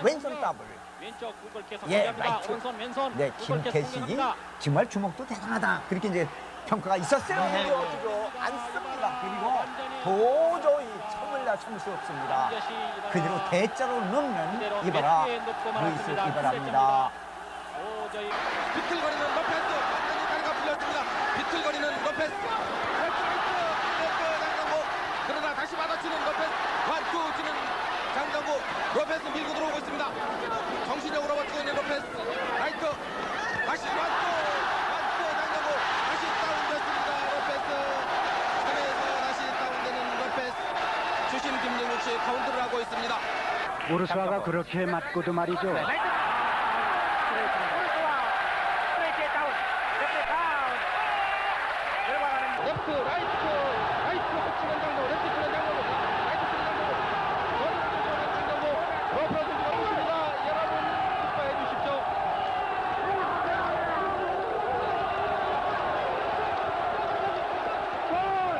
왼손 더블. 예, 라이트. 네, 김태식이 정말 주먹도 대단하다. 그렇게 이제 평가가 있었어요. 네. 안 씁니다. 그리고 도저히 참을 수 없습니다. 그대로 대자로 넣으면 이봐라. 루이스 이바라입니다. 비틀거리는 로페스. 완전히 다리가 풀렸습니다. 비틀거리는 로페스. 그러나 다시 받아치는 로페스. 완투 치는 장정구. 로페스 밀고 들어오고 있습니다. 정신력으로 버티고 있는 로페스. 라이트. 다시 완투 장정구. 다시 다운됐습니다. 로페스. 선에서 다시 다운되는 로페스. 주심 김영욱 씨 카운트를 하고 있습니다. 오르스와가 그렇게 맞고도 말이죠. 레프트 라이트 치는 장로 레프트 치는 장로 라이트 치는 장로 러프로 들어오고 있습니다. 여러분 축하해 주십시오.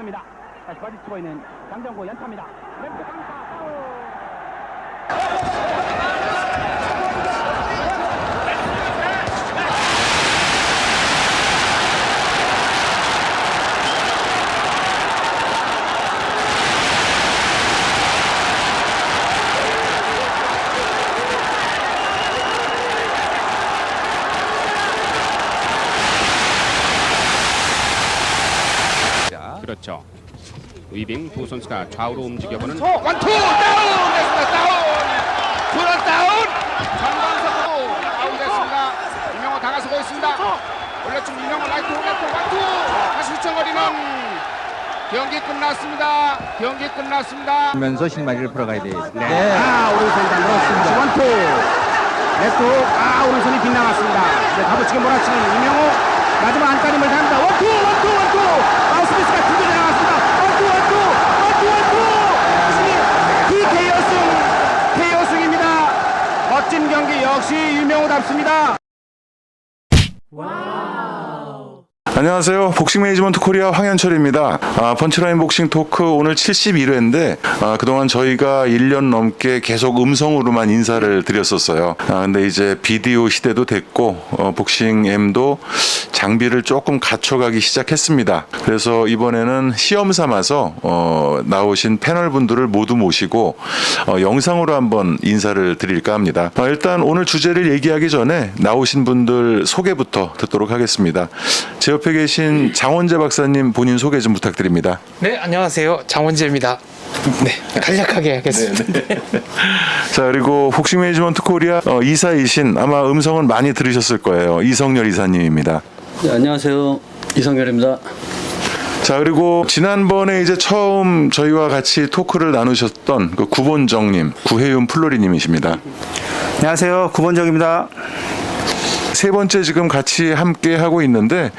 입니다. 다시 거짓 치고 있는 장정구 연타입니다. 램프 강타 파울. 그렇죠. 위빙 두 선수가 좌우로 움직여보는 원투 다운 됐습니다. 다운 전방석으로 다운됐습니다. 이명호 다가서고 있습니다. 올려준 이명호 라이트 오른쪽 원투 다시 휘청거리는 경기 끝났습니다. 면서 실마리를 풀어가야 되겠습니다. 네. 오른손이 단들었습니다. 원투 레프트 오른손이 빗나갔습니다. 네, 가부치게 몰아치는 이명호 마지막 안따림을 당합니다. 원투 스미스가 두 개 나갔습니다. 원투 KO승입니다. 멋진 경기 역시 유명호답습니다. 안녕하세요. 복싱 매니지먼트 코리아 황현철입니다. 펀치라인 복싱 토크 오늘 71회인데 그동안 저희가 1년 넘게 계속 음성으로만 인사를 드렸었어요. 근데 이제 비디오 시대도 됐고 복싱 M도 장비를 조금 갖춰가기 시작했습니다. 그래서 이번에는 시험 삼아서 나오신 패널 분들을 모두 모시고 영상으로 한번 인사를 드릴까 합니다. 일단 오늘 주제를 얘기하기 전에 나오신 분들 소개부터 듣도록 하겠습니다. 제 옆에 계신 장원재 박사님 본인 소개 좀 부탁드립니다. 네, 안녕하세요. 장원재입니다. 네, 간략하게 하겠습니다. 자, 그리고 복싱 매니지먼트 코리아 이사이신 아마 음성은 많이 들으셨을 거예요. 이성열 이사님입니다. 네, 안녕하세요. 이성열입니다. 자, 그리고 지난번에 이제 처음 저희와 같이 토크를 나누셨던 그 구본정님, 구혜윤 플로리님이십니다. 안녕하세요. 구본정입니다. 세 번째 지금 같이 함께 하고 있는데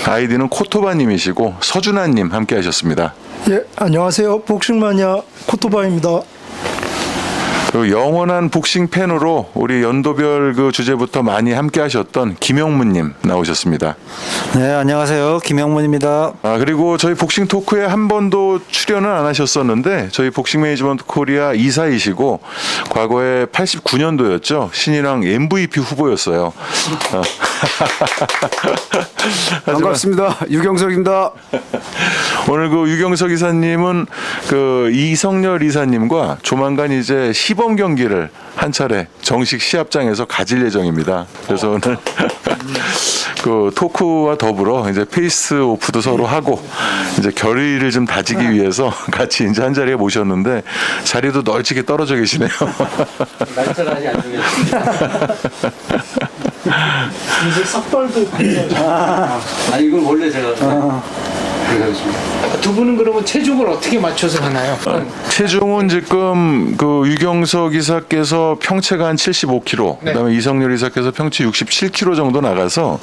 아이디는 코토바님이시고 서준아님 함께 하셨습니다. 예, 안녕하세요. 복싱마니아 코토바입니다. 그리고 영원한 복싱 팬으로 우리 연도별 그 주제부터 많이 함께 하셨던 김영문님 나오셨습니다. 네, 안녕하세요. 김영문입니다. 그리고 저희 복싱 토크에 한 번도 출연을 안 하셨었는데 저희 복싱 매니지먼트 코리아 이사이시고 과거에 89년도였죠. 신인왕 MVP 후보였어요. 반갑습니다. 유경석입니다. 오늘 그 유경석 이사님은 그 이성열 이사님과 조만간 이제 시범 경기를 한 차례 정식 시합장에서 가질 예정입니다. 그래서 오늘 그 토크와 더불어 이제 페이스 오프도 서로 하고 이제 결의를 좀 다지기 위해서 같이 이제 한 자리에 모셨는데 자리도 널찍이 떨어져 계시네요. 날짜가 아직 안 정해졌습니다. 이제 삭발도 아니 이건 원래 제가 그렇게 하겠습니다. 두 분은 그러면 체중을 어떻게 맞춰서 하나요? 체중은 지금 그 유경석 이사께서 평체가 한 75kg, 그다음에 이성열 이사께서 평체 67kg 정도 나가서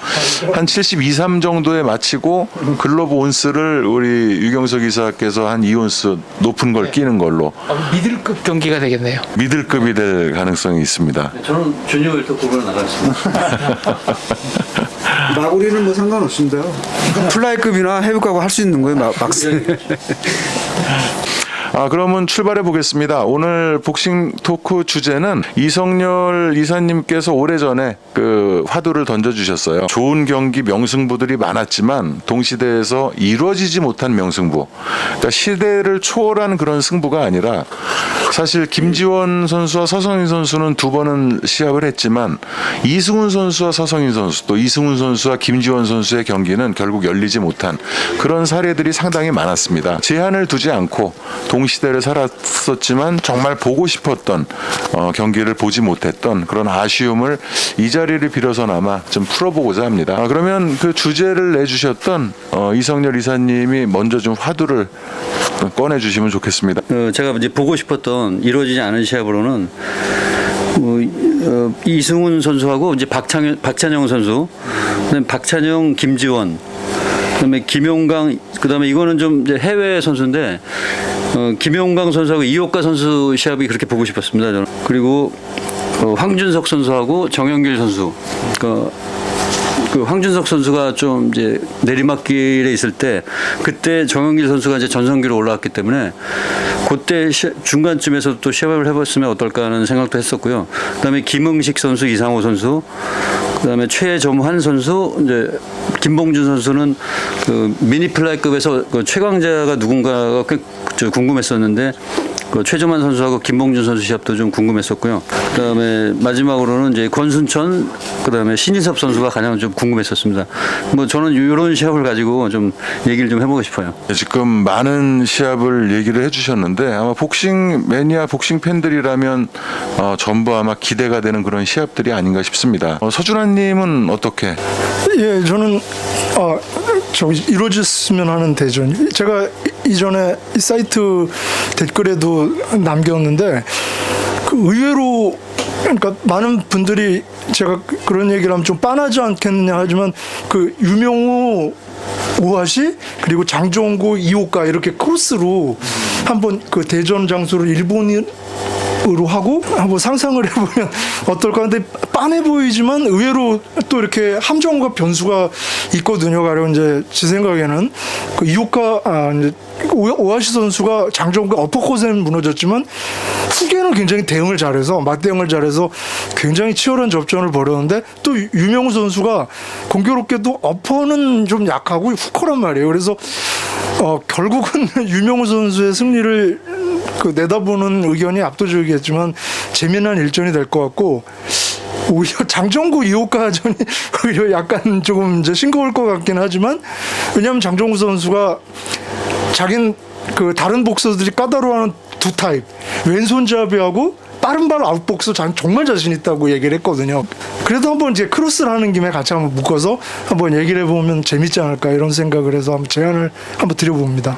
한 72, 3 정도에 마치고 글로브 온스를 우리 유경석 이사께서 한 2온스 높은 걸 끼는 걸로 미들급 경기가 되겠네요. 미들급이 될 가능성이 있습니다. 저는 주니어 웰터급으로 나가겠습니다. 마구리는 뭐 상관없습니다. 플라이급이나 헤비급하고 할 수 있는 거예요, 막스. 그러면 출발해 보겠습니다. 오늘 복싱 토크 주제는 이성열 이사님께서 오래전에 그 화두를 던져주셨어요. 좋은 경기 명승부들이 많았지만 동시대에서 이루어지지 못한 명승부. 그러니까 시대를 초월한 그런 승부가 아니라 사실 김지원 선수와 서성인 선수는 두 번은 시합을 했지만 이승훈 선수와 서성인 선수 또 이승훈 선수와 김지원 선수의 경기는 결국 열리지 못한 그런 사례들이 상당히 많았습니다. 제한을 두지 않고 동시대를 살았었지만 정말 보고 싶었던 경기를 보지 못했던 그런 아쉬움을 이 자리를 빌어서나마 좀 풀어보고자 합니다. 그러면 그 주제를 내주셨던 이성열 이사님이 먼저 좀 화두를 꺼내주시면 좋겠습니다. 제가 이제 보고 싶었던 이루어지지 않은 시합으로는 이승훈 선수하고 이제 박찬영 선수, 그다음에 박찬영, 김지원, 그다음에 김용강, 그다음에 이거는 좀 이제 해외 선수인데 김용강 선수하고 이호까 선수 시합이 그렇게 보고 싶었습니다. 저는. 그리고 황준석 선수하고 정영길 선수. 그 황준석 선수가 좀 이제 내리막길에 있을 때 그때 정영길 선수가 이제 전성기로 올라왔기 때문에 그때 중간쯤에서 또 시합을 해봤으면 어떨까 하는 생각도 했었고요. 그다음에 김응식 선수, 이상호 선수, 그다음에 최점환 선수, 이제 김봉준 선수는 그 미니 플라이급에서 그 최강자가 누군가가 꽤 궁금했었는데. 그 최정만 선수하고 김봉준 선수 시합도 좀 궁금했었고요. 그다음에 마지막으로는 이제 권순천, 그다음에 신인섭 선수가 가장 좀 궁금했었습니다. 뭐 저는 이런 시합을 가지고 좀 얘기를 좀 해보고 싶어요. 지금 많은 시합을 얘기를 해주셨는데 아마 복싱 매니아, 복싱 팬들이라면 전부 아마 기대가 되는 그런 시합들이 아닌가 싶습니다. 서준환님은 어떻게? 예, 저는 이루어졌으면 하는 대전. 제가 이전에 이 사이트 댓글에도 남겼는데 그 의외로 그러니까 많은 분들이 제가 그런 얘기를 하면 좀 빤하지 않겠느냐 하지만 그 유명우 오하시 그리고 장정구 이호까 이렇게 크로스로 한번 그 대전 장소를 일본으로 하고 한번 상상을 해보면 어떨까 하는데 빤해 보이지만 의외로 또 이렇게 함정과 변수가 있거든요. 가령 이제 제 생각에는 그 이호까 이제 오하시 선수가 장정구가 어퍼컷에는 무너졌지만 후계는 굉장히 대응을 잘해서 맞대응을 잘해서 굉장히 치열한 접전을 벌였는데 또 유명우 선수가 공교롭게도 어퍼는 좀 약하고 후커란 말이에요. 그래서 결국은 유명우 선수의 승리를 그 내다보는 의견이 압도적이겠지만 재미난 일전이 될 것 같고 오히려 장정구 이호까전이 오히려 약간 조금 이제 싱거울 것 같긴 하지만 왜냐하면 장정구 선수가 자긴 그 다른 복서들이 까다로워하는 두 타입 왼손잡이하고 빠른 발 아웃복서 정말 자신 있다고 얘기를 했거든요. 그래도 한번 이제 크로스를 하는 김에 같이 한번 묶어서 한번 얘기를 해보면 재밌지 않을까 이런 생각을 해서 한번 제안을 한번 드려봅니다.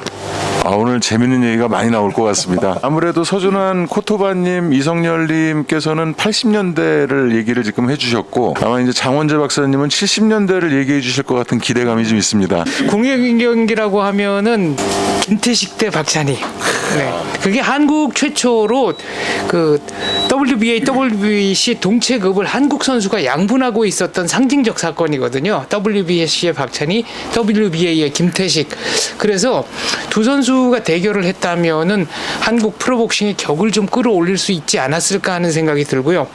오늘 재밌는 얘기가 많이 나올 것 같습니다. 아무래도 서준환 코토바님, 이성열님께서는 80년대를 얘기를 지금 해주셨고 아마 이제 장원재 박사님은 70년대를 얘기해 주실 것 같은 기대감이 좀 있습니다. 공약 경기라고 하면은 김태식 대 박찬희. 네. 그게 한국 최초로 그 WBA, WBC 동체급을 한국 선수가 양분하고 있었던 상징적 사건이거든요. WBC의 박찬희, WBA의 김태식. 그래서 두 선수가 대결을 했다면은 한국 프로복싱의 격을 좀 끌어올릴 수 있지 않았을까 하는 생각이 들고요.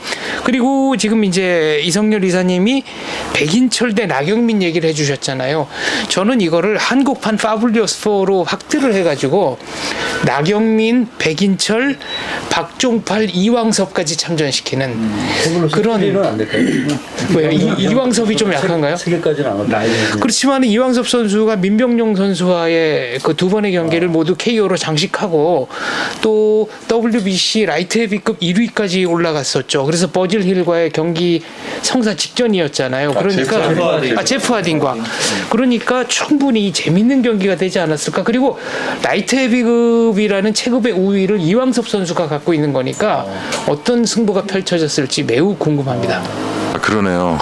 그리고 지금 이제 이성열 이사님이 백인철 대 나경민 얘기를 해주셨잖아요. 저는 이거를 한국판 파블리오스포로 확대를 해가지고 나경민, 백인철, 박종팔, 이왕섭 이왕섭까지 참전시키는 그런 뭐야 이왕섭이 좀 약한가요? 3개까지는 안 왔다. 그렇지만 이왕섭 선수가 민병용 선수와의 그 두 번의 경기를 모두 KO로 장식하고 또 WBC 라이트 헤비급 1위까지 올라갔었죠. 그래서 버질 힐과의 경기 성사 직전이었잖아요. 그러니까 제프 하딘과 그러니까 충분히 재밌는 경기가 되지 않았을까. 그리고 라이트 헤비급이라는 체급의 우위를 이왕섭 선수가 갖고 있는 거니까 어떤 승부가 펼쳐졌을지 매우 궁금합니다. 그러네요.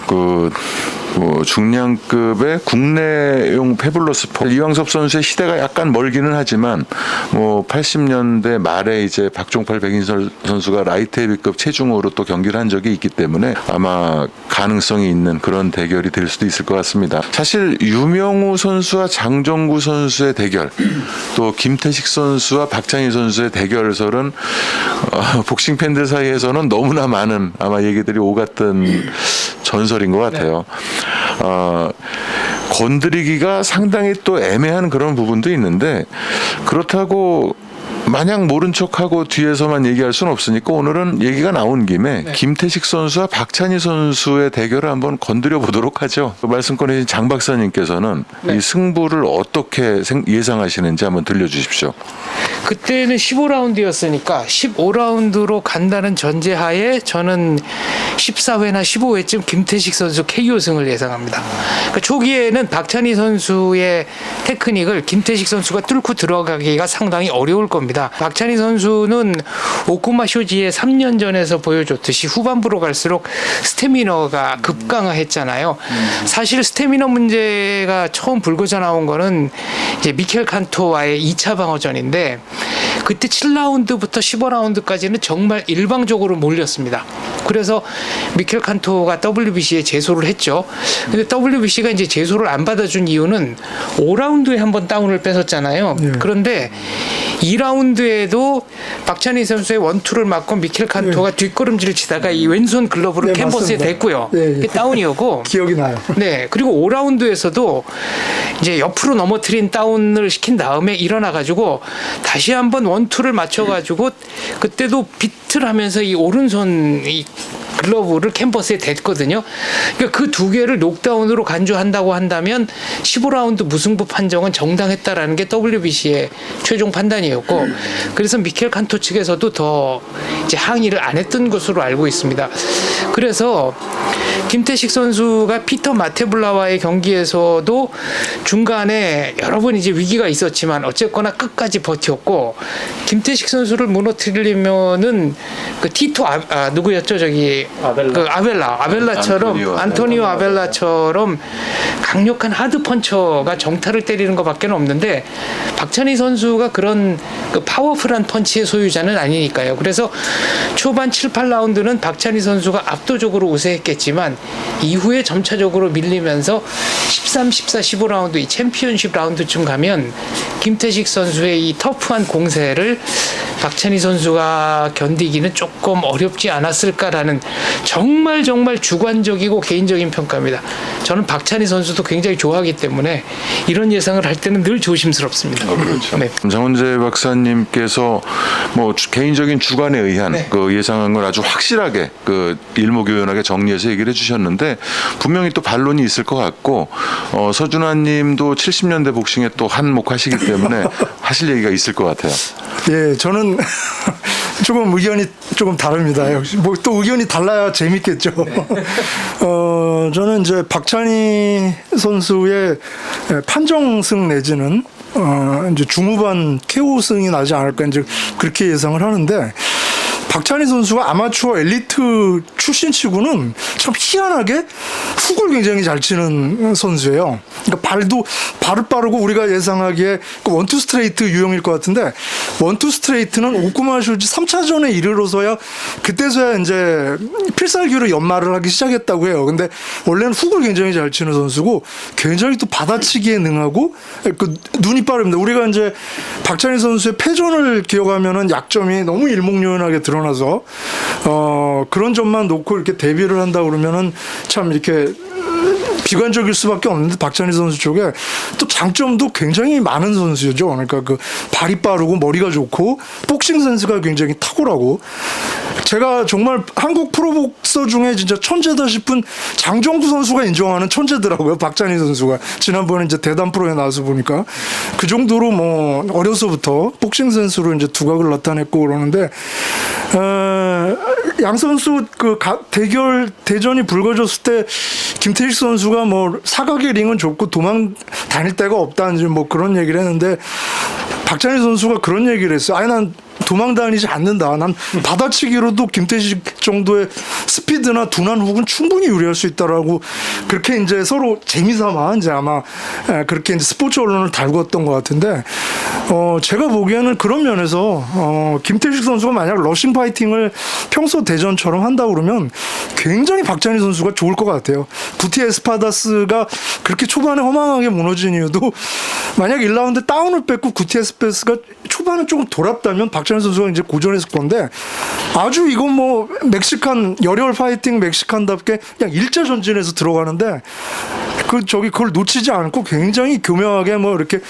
중량급의 국내용 페블러스 폼. 이왕섭 선수의 시대가 약간 멀기는 하지만 80년대 말에 이제 박종팔 백인설 선수가 라이트 헤비급 체중으로 또 경기를 한 적이 있기 때문에 아마 가능성이 있는 그런 대결이 될 수도 있을 것 같습니다. 사실 유명우 선수와 장정구 선수의 대결, 또 김태식 선수와 박찬희 선수의 대결설은 복싱 팬들 사이에서는 너무나 많은 아마 얘기들이 오갔던 전설인 것 같아요. 건드리기가 상당히 또 애매한 그런 부분도 있는데 그렇다고 마냥 모른 척하고 뒤에서만 얘기할 수는 없으니까 오늘은 얘기가 나온 김에 김태식 선수와 박찬희 선수의 대결을 한번 건드려 보도록 하죠. 말씀권에 계신 장 박사님께서는 이 승부를 어떻게 예상하시는지 한번 들려주십시오. 그때는 15라운드였으니까 15라운드로 간다는 전제하에 저는 14회나 15회쯤 김태식 선수 KO승을 예상합니다. 그러니까 초기에는 박찬희 선수의 테크닉을 김태식 선수가 뚫고 들어가기가 상당히 어려울 겁니다. 박찬희 선수는 오쿠마 쇼지의 3년 전에서 보여줬듯이 후반부로 갈수록 스태미너가 급강화했잖아요. 사실 스태미너 문제가 처음 불거져 나온 거는 이제 미켈 칸토와의 2차 방어전인데 그때 7라운드부터 15라운드까지는 정말 일방적으로 몰렸습니다. 그래서 미켈 칸토가 WBC에 제소를 했죠. 근데 WBC가 이제 제소를 안 받아준 이유는 5라운드에 한번 다운을 뺏었잖아요. 그런데 2라운드에도 박찬희 선수의 원투를 맞고 미켈 칸토가 뒷걸음질을 치다가 이 왼손 글러브를 캔버스에 댔고요. 다운이었고 기억이 나요. 네, 그리고 5라운드에서도 이제 옆으로 넘어뜨린 다운을 시킨 다음에 일어나가지고 다시 한번 원투를 맞춰가지고 그때도 비틀하면서 이 오른손 이 글러브를 캔버스에 댔거든요. 그러니까 그 두 개를 녹다운으로 간주한다고 한다면 15라운드 무승부 판정은 정당했다라는 게 WBC의 최종 판단이었고, 그래서 미켈 칸토 측에서도 더 이제 항의를 안 했던 것으로 알고 있습니다. 그래서 김태식 선수가 피터 마테블라와의 경기에서도 중간에 여러 번 이제 위기가 있었지만 어쨌거나 끝까지 버텼고, 김태식 선수를 무너뜨리려면은 그 티토 누구였죠? 저기 그 아벨라처럼 안토니오 아벨라처럼 강력한 하드 펀처가 정타를 때리는 것밖에 없는데 박찬희 선수가 그런 그 파워풀한 펀치의 소유자는 아니니까요. 그래서 초반 7, 8라운드는 박찬희 선수가 압도적으로 우세했겠지만 이후에 점차적으로 밀리면서 13, 14, 15라운드 이 챔피언십 라운드쯤 가면 김태식 선수의 이 터프한 공세를 박찬희 선수가 견디기는 조금 어렵지 않았을까라는 정말 주관적이고 개인적인 평가입니다. 저는 박찬희 선수도 굉장히 좋아하기 때문에 이런 예상을 할 때는 늘 조심스럽습니다. 그렇죠. 네. 장원재 박사님께서 개인적인 주관에 의한 그 예상한 걸 아주 확실하게 그 일목요연하게 정리해서 얘기를 해주셨는데 분명히 또 반론이 있을 것 같고 서준환님도 70년대 복싱에 또 한몫하시기 때문에 하실 얘기가 있을 것 같아요. 예, 저는 조금 의견이 조금 다릅니다. 역시 뭐 또 의견이 달라야 재밌겠죠. 저는 이제 박찬희 선수의 판정승 내지는 이제 중후반 KO승이 나지 않을까 이제 그렇게 예상을 하는데, 박찬희 선수가 아마추어 엘리트 출신치고는 참 희한하게 훅을 굉장히 잘 치는 선수예요. 그러니까 발을 빠르고 우리가 예상하기에 원투 스트레이트 유형일 것 같은데, 원투 스트레이트는 오쿠마 쇼지 3차전에 이르러서야 그때서야 이제 필살기로 연마를 하기 시작했다고 해요. 근데 원래는 훅을 굉장히 잘 치는 선수고 굉장히 또 받아치기에 능하고 그 눈이 빠릅니다. 우리가 이제 박찬희 선수의 패전을 기억하면은 약점이 너무 일목요연하게 드러나서 그런 점만 놓고 이렇게 데뷔를 한다 그러면은 참 이렇게 비관적일 수밖에 없는데 박찬희 선수 쪽에 또 장점도 굉장히 많은 선수죠. 그러니까 그 발이 빠르고 머리가 좋고 복싱 센스가 굉장히 탁월하고 제가 정말 한국 프로복서 중에 진짜 천재다 싶은 장정구 선수가 인정하는 천재더라고요. 박찬희 선수가 지난번에 이제 대단 프로에 나와서 보니까 그 정도로 뭐 어려서부터 복싱 센스로 이제 두각을 나타냈고 그러는데 양 선수 그 대결 대전이 불거졌을 때 김태식 선수가 뭐 사각의 링은 좁고 도망 다닐 데가 없다 이제 뭐 그런 얘기를 했는데 박찬희 선수가 그런 얘기를 했어요. 아니 난 도망 다니지 않는다. 난 받아치기로도 김태식 정도의 스피드나 둔한 훅은 충분히 유리할 수 있다라고 그렇게 이제 서로 재미삼아 이제 아마 그렇게 이제 스포츠 언론을 달궜던 것 같은데 제가 보기에는 그런 면에서 김태식 선수가 만약 러싱 파이팅을 평소 대전처럼 한다 그러면 굉장히 박찬희 선수가 좋을 것 같아요. 구티 에스파다스가 그렇게 초반에 허망하게 무너진 이유도 만약 1라운드 다운을 뺏고 구티 에스파다스가 초반에 조금 돌았다면 박찬희 선수가 이제 고전했을 건데 아주 이건 뭐 멕시칸 열혈 파이팅 멕시칸답게 그냥 일제 전진해서 들어가는데 그걸 놓치지 않고 굉장히 교묘하게 뭐 이렇게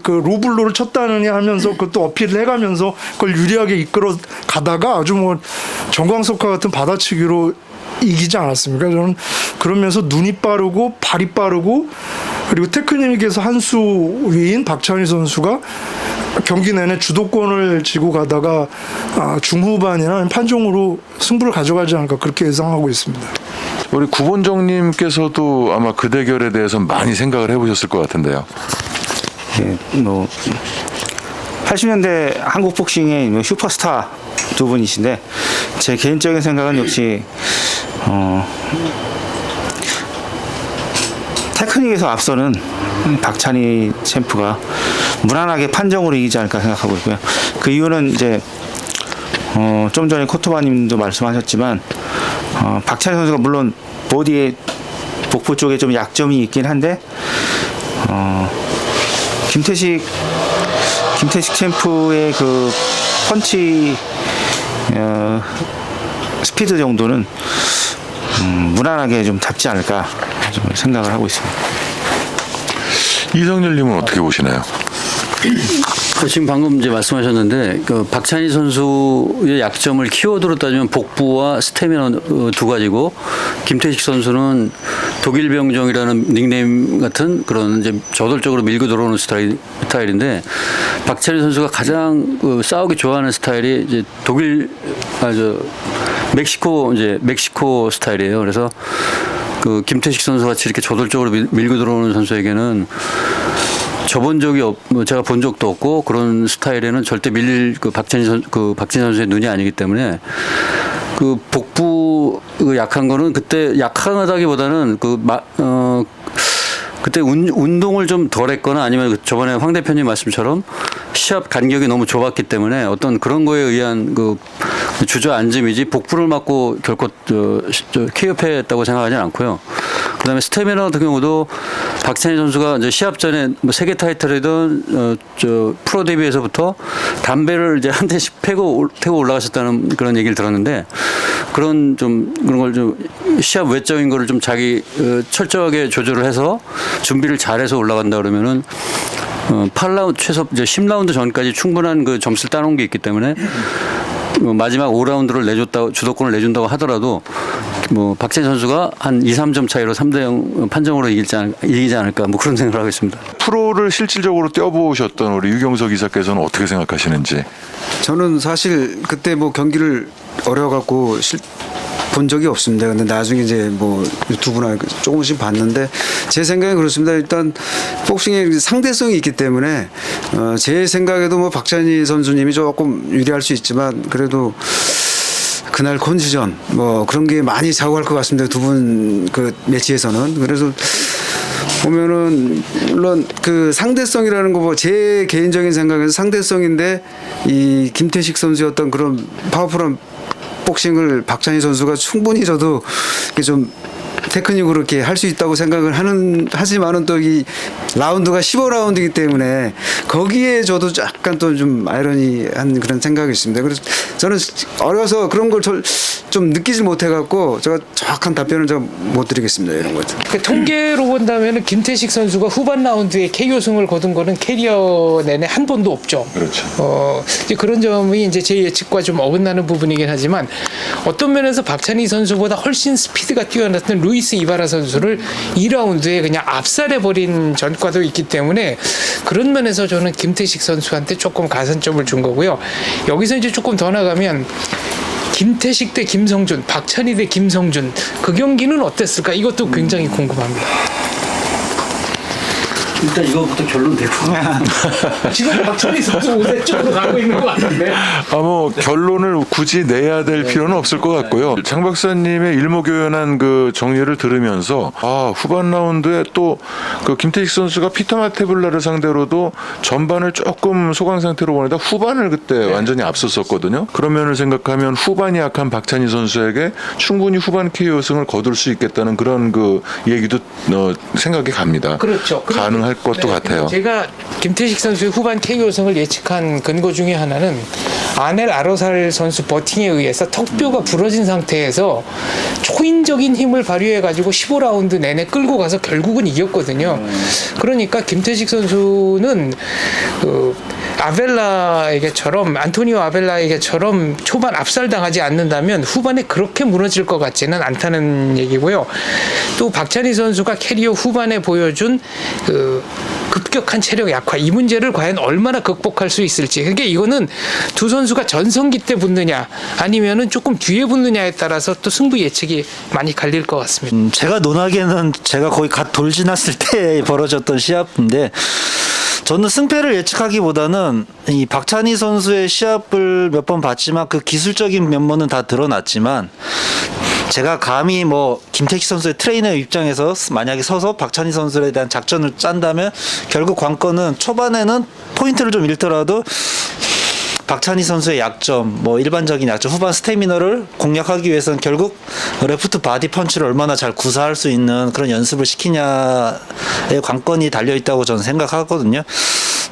그 로블로를 쳤다느냐 하면서 그것도 어필을 해가면서 그걸 유리하게 이끌어 가다가 아주 뭐 정광석과 같은 받아치기로 이기지 않았습니까? 저는 그러면서 눈이 빠르고 발이 빠르고 그리고 테크닉에서 한 수 위인 박찬희 선수가 경기 내내 주도권을 쥐고 가다가 중후반이나 판정으로 승부를 가져가지 않을까 그렇게 예상하고 있습니다. 우리 구본정님께서도 아마 그 대결에 대해서 많이 생각을 해보셨을 것 같은데요. 예, 뭐 80년대 한국 복싱의 슈퍼스타 두 분이신데 제 개인적인 생각은 역시 테크닉에서 앞서는 박찬희 챔프가 무난하게 판정으로 이기지 않을까 생각하고 있고요. 그 이유는 이제 좀 전에 코토바님도 말씀하셨지만 박찬희 선수가 물론 보디의 복부 쪽에 좀 약점이 있긴 한데 김태식 챔프의 그 펀치 스피드 정도는 무난하게 좀 잡지 않을까 좀 생각을 하고 있습니다. 이성열님은 어떻게 보시나요? 지금 방금 이제 말씀하셨는데 그 박찬희 선수의 약점을 키워드로 따지면 복부와 스태미너 두 가지고 김태식 선수는 독일병정이라는 닉네임 같은 그런 이제 저돌적으로 밀고 들어오는 스타일인데 박찬희 선수가 가장 싸우기 좋아하는 스타일이 이제 멕시코 스타일이에요. 그래서 그 김태식 선수 같이 이렇게 저돌적으로 밀고 들어오는 선수에게는 제가 본 적도 없고 그런 스타일에는 절대 밀릴 박찬희 선수의 눈이 아니기 때문에 그 복부 약한 거는 그때 약하다기보다는 그때 운동을 좀 덜 했거나 아니면 저번에 황 대표님 말씀처럼 시합 간격이 너무 좁았기 때문에 어떤 그런 거에 의한 그 주저앉음이지 복부를 맞고 결코 KO했다고 생각하지는 않고요. 그다음에 스태미너 같은 경우도 박찬희 선수가 이제 시합 전에 뭐 세계 타이틀이든 프로 데뷔에서부터 담배를 이제 한 대씩 태고 올라가셨다는 그런 얘기를 들었는데 그런 걸 좀 시합 외적인 거를 좀 자기 철저하게 조절을 해서 준비를 잘해서 올라간다 그러면은 8라운드 최소 이제 10라운드 전까지 충분한 그 점수를 따놓은 게 있기 때문에 마지막 5라운드를 주도권을 내준다고 하더라도 뭐 박찬희 선수가 한 2, 3점 차이로 3대0 판정으로 이기지 않을까 뭐 그런 생각을 하고 있습니다. 프로를 실질적으로 뛰어보셨던 우리 유경석 이사께서는 어떻게 생각하시는지? 저는 사실 그때 뭐 경기를 어려워갖고 본 적이 없습니다. 근데 나중에 이제 뭐 유튜브나 조금씩 봤는데 제 생각엔 그렇습니다. 일단 복싱에 상대성이 있기 때문에 제 생각에도 뭐 박찬희 선수님이 조금 유리할 수 있지만 그래도 그날 컨디션 뭐 그런 게 많이 작용할 것 같습니다. 두 분 그 매치에서는. 그래서 보면은 물론 그 상대성이라는 거 뭐 제 개인적인 생각에서 상대성인데 이 김태식 선수의 어떤 그런 파워풀한 복싱을 박찬희 선수가 충분히 저도 이렇게 좀 테크닉으로 이렇게 할 수 있다고 생각을 하지만은 또 이 라운드가 15라운드이기 때문에 거기에 저도 약간 또 좀 아이러니한 그런 생각이 있습니다. 그래서 저는 어려서 그런 걸 좀 느끼지 못해갖고 제가 정확한 답변을 제가 못 드리겠습니다. 이런 것들. 그 통계로 본다면은 김태식 선수가 후반 라운드에 KO승을 거둔 거는 캐리어 내내 한 번도 없죠. 그렇죠. 이제 그런 점이 이제 제 예측과 좀 어긋나는 부분이긴 하지만 어떤 면에서 박찬희 선수보다 훨씬 스피드가 뛰어났던 루이스 이바라 선수를 2라운드에 그냥 압살해버린 전과도 있기 때문에 그런 면에서 저는 김태식 선수한테 조금 가산점을 준 거고요. 여기서 이제 조금 더 나가면 김태식 대 김성준, 박찬희 대 김성준 그 경기는 어땠을까? 이것도 굉장히 궁금합니다. 일단 이거부터 결론 내고. 지금 박찬희 선수 5대 쪽으로 가고 있는 것 같은데. 뭐 결론을 굳이 내야 될 필요는 없을 것 같고요. 장 박사님의 일목요연한 그 정리를 들으면서 후반 라운드에 또 그 김태식 선수가 피터 마테블라를 상대로도 전반을 조금 소강 상태로 보내다 후반을 그때 완전히 앞섰었거든요. 그런 면을 생각하면 후반이 약한 박찬희 선수에게 충분히 후반 KO승을 거둘 수 있겠다는 그런 그 얘기도 생각이 갑니다. 그렇죠. 가능할 것도 같아요. 제가 김태식 선수의 후반 KO승을 예측한 근거 중에 하나는 아넬 아로살 선수 버팅에 의해서 턱뼈가 부러진 상태에서 초인적인 힘을 발휘해가지고 15라운드 내내 끌고 가서 결국은 이겼거든요. 그러니까 김태식 선수는 안토니오 아벨라에게처럼 초반 압살당하지 않는다면 후반에 그렇게 무너질 것 같지는 않다는 얘기고요. 또 박찬희 선수가 캐리어 후반에 보여준 급격한 체력 약화 이 문제를 과연 얼마나 극복할 수 있을지. 그러니까 이거는 두 선수가 전성기 때 붙느냐 아니면은 조금 뒤에 붙느냐에 따라서 또 승부 예측이 많이 갈릴 것 같습니다. 제가 논하기에는 제가 거의 갓 돌 지났을 때 벌어졌던 시합인데 저는 승패를 예측하기보다는 이 박찬희 선수의 시합을 몇 번 봤지만 그 기술적인 면모는 다 드러났지만 제가 감히 뭐 김태식 선수의 트레이너 입장에서 만약에 서서 박찬희 선수에 대한 작전을 짠다면 결국 관건은 초반에는 포인트를 좀 잃더라도 박찬희 선수의 약점, 뭐 일반적인 약점, 후반 스태미너를 공략하기 위해서는 결국 레프트 바디 펀치를 얼마나 잘 구사할 수 있는 그런 연습을 시키냐의 관건이 달려 있다고 저는 생각하거든요.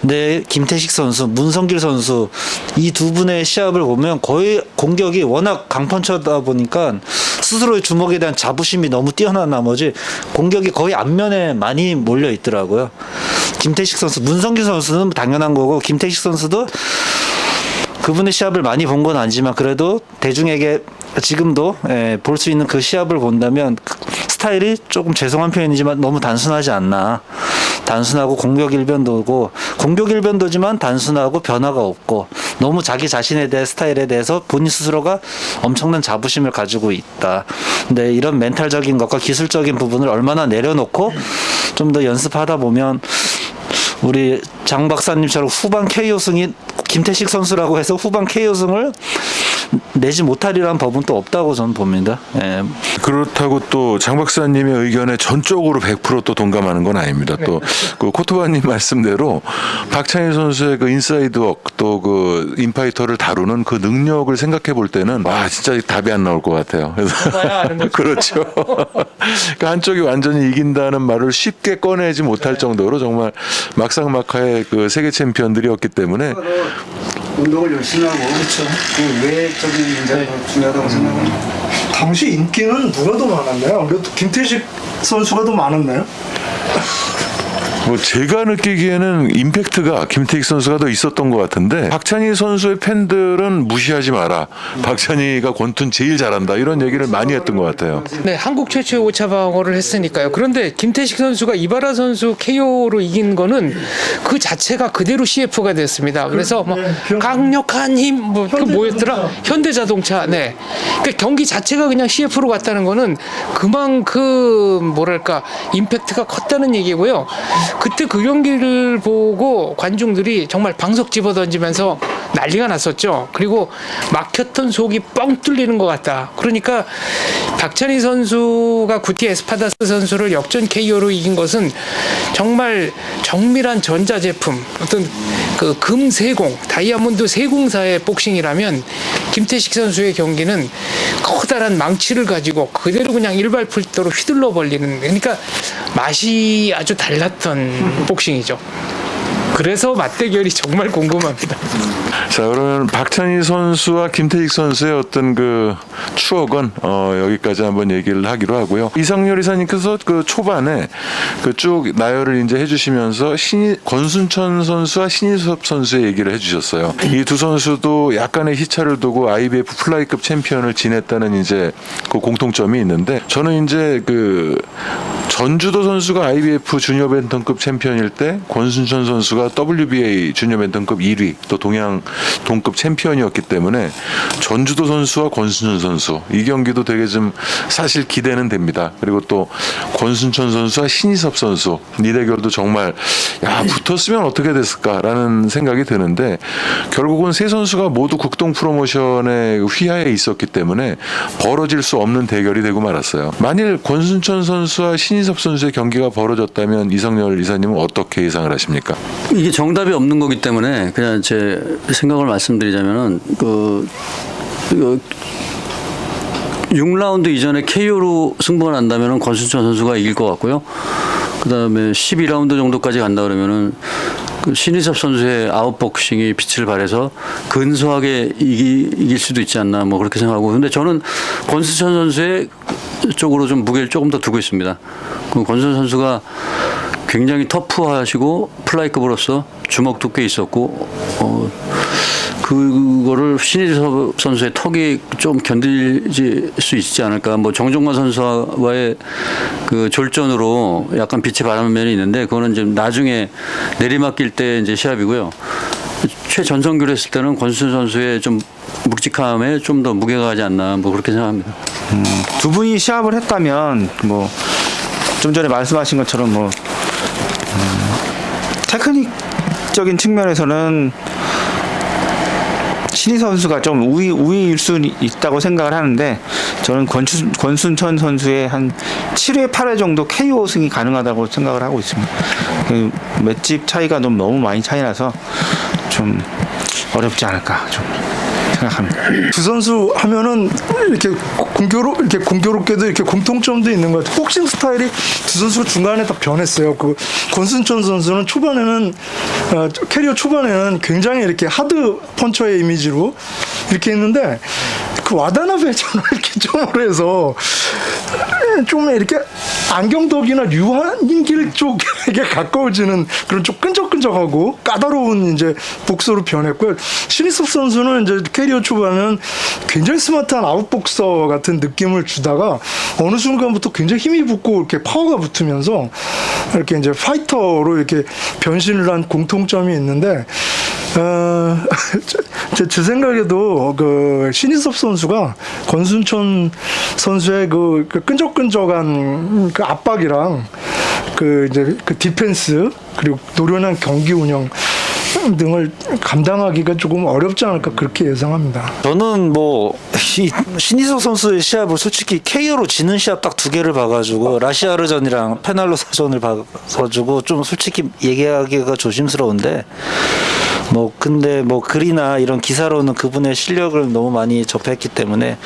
근데 김태식 선수, 문성길 선수 이 두 분의 시합을 보면 거의 공격이 워낙 강펀쳐다 보니까 스스로의 주먹에 대한 자부심이 너무 뛰어난 나머지 공격이 거의 앞면에 많이 몰려 있더라고요. 김태식 선수, 문성길 선수는 당연한 거고 김태식 선수도 그분의 시합을 많이 본 건 아니지만 그래도 대중에게 지금도 볼 수 있는 그 시합을 본다면 스타일이 조금 죄송한 표현이지만 너무 단순하지 않나. 단순하고 공격 일변도고 공격 일변도지만 단순하고 변화가 없고 너무 자기 자신에 대한 스타일에 대해서 본인 스스로가 엄청난 자부심을 가지고 있다. 근데 이런 멘탈적인 것과 기술적인 부분을 얼마나 내려놓고 좀 더 연습하다 보면 우리 장 박사님처럼 후반 KO승이 김태식 선수라고 해서 후반 KO승을 내지 못하리라는 법은 또 없다고 저는 봅니다. 예. 그렇다고 또 장 박사님의 의견에 전적으로 100% 또 동감하는 건 아닙니다. 또 그 코토바님 말씀대로 박찬희 선수의 그 인사이드웍 또 그 인파이터를 다루는 그 능력을 생각해 볼 때는 진짜 답이 안 나올 것 같아요. 그래서 그렇죠. 그러니까 한쪽이 완전히 이긴다는 말을 쉽게 꺼내지 못할 정도로 정말 막상막하의 그 세계 챔피언들이었기 때문에 운동을 열심히 하고 그 외적인 인자가 중요하다고 생각합니다. 당시 인기는 누가 더 많았나요? 그래도 김태식 선수가 더 많았나요? 뭐 제가 느끼기에는 임팩트가 김태식 선수가 더 있었던 것 같은데 박찬희 선수의 팬들은 무시하지 마라. 박찬희가 권투는 제일 잘한다. 이런 얘기를 많이 했던 것 같아요. 네, 한국 최초의 5차 방어를 했으니까요. 그런데 김태식 선수가 이바라 선수 KO로 이긴 거는 그 자체가 그대로 CF가 됐습니다. 그래서 뭐 강력한 힘, 그 뭐였더라? 현대자동차. 네. 그러니까 경기 자체가 그냥 CF로 갔다는 거는 그만큼 뭐랄까 임팩트가 컸다는 얘기고요. 그때 그 경기를 보고 관중들이 정말 방석 집어던지면서 난리가 났었죠. 그리고 막혔던 속이 뻥 뚫리는 것 같다. 그러니까 박찬희 선수가 구티 에스파다스 선수를 역전 KO로 이긴 것은 정말 정밀한 전자제품, 어떤 그 금 세공, 다이아몬드 세공사의 복싱이라면 김태식 선수의 경기는 커다란 망치를 가지고 그대로 그냥 일발풀도로 휘둘러 벌리는, 그러니까 맛이 아주 달랐던 복싱이죠. 그래서 맞대결이 정말 궁금합니다. 자, 그러면 박찬희 선수와 김태식 선수의 어떤 그 추억은 여기까지 한번 얘기를 하기로 하고요. 이상열 이사님께서 그 초반에 그 쭉 나열을 이제 해주시면서 권순천 선수와 신희섭 선수의 얘기를 해주셨어요. 이 두 선수도 약간의 희차를 두고 IBF 플라이급 챔피언을 지냈다는 이제 그 공통점이 있는데, 저는 이제 그 전주도 선수가 IBF 주니어 벤턴급 챔피언일 때 권순천 선수가 WBA 주니어 벤턴급 1위, 또 동급 챔피언이었기 때문에 전주도 선수와 권순천 선수 이 경기도 되게 좀 사실 기대는 됩니다. 그리고 또 권순천 선수와 신희섭 선수 이 대결도 정말 붙었으면 어떻게 됐을까라는 생각이 드는데, 결국은 세 선수가 모두 국동 프로모션의 휘하에 있었기 때문에 벌어질 수 없는 대결이 되고 말았어요. 만일 권순천 선수와 신희섭 선수의 경기가 벌어졌다면 이성열 이사님은 어떻게 예상을 하십니까? 이게 정답이 없는 거기 때문에 그냥 제 생각을 말씀드리자면은 6라운드 이전에 KO로 승부가 난다면은 권순천 선수가 이길 것 같고요. 그다음에 12라운드 정도까지 간다 그러면은 그 신희섭 선수의 아웃복싱이 빛을 발해서 근소하게 이길 수도 있지 않나 뭐 그렇게 생각하고, 근데 저는 권순천 선수의 쪽으로 좀 무게를 조금 더 두고 있습니다. 권순천 선수가 굉장히 터프하시고 플라이급으로서 주먹도 꽤 있었고 그거를 신희섭 선수의 턱이 좀 견딜 수 있지 않을까. 뭐 정종만 선수와의 그 졸전으로 약간 빛이 바라는 면이 있는데, 그거는 이제 나중에 내리막길 때 이제 시합이고요. 최전성기로 했을 때는 권순천 선수의 좀 묵직함에 좀 더 무게가 가지 않나 뭐 그렇게 생각합니다. 두 분이 시합을 했다면 뭐 좀 전에 말씀하신 것처럼 뭐 테크닉적인 측면에서는 신희섭 선수가 좀 우위일 수 있다고 생각을 하는데, 저는 권순천 선수의 한 7회, 8회 정도 KO 승이 가능하다고 생각을 하고 있습니다. 그 맷집 차이가 너무 많이 차이 나서 좀 어렵지 않을까 좀 생각합니다. 두 선수 하면은 이렇게 공교롭게도 이렇게 공통점도 있는 것 같아요. 복싱 스타일이 두 선수가 중간에 다 변했어요. 그 권순천 선수는 초반에는 캐리어 초반에는 굉장히 이렇게 하드 펀처의 이미지로 이렇게 했는데, 그 와다나베 전을 이렇게 점으로 해서 좀 이렇게 안경덕이나 류한길 쪽에게 가까워지는 그런 좀 끈적끈적하고 까다로운 이제 복서로 변했고요. 신희섭 선수는 이제 캐리어 초반은 굉장히 스마트한 아웃복서 같은 느낌을 주다가 어느 순간부터 굉장히 힘이 붙고 이렇게 파워가 붙으면서 이렇게 이제 파이터로 이렇게 변신을 한 공통점이 있는데, 제 생각에도 그 신희섭 선수가 권순천 선수의 그 끈적끈적한 그 압박이랑 그 이제 그 디펜스 그리고 노련한 경기 운영 등을 감당하기가 조금 어렵지 않을까 그렇게 예상합니다. 저는 뭐 신희섭 선수의 시합을 솔직히 KO로 지는 시합 딱 2개를 봐가지고 라시아르전이랑 페날로사전을 봐가지고 좀 솔직히 얘기하기가 조심스러운데, 뭐 근데 뭐 글이나 이런 기사로는 그분의 실력을 너무 많이 접했기 때문에,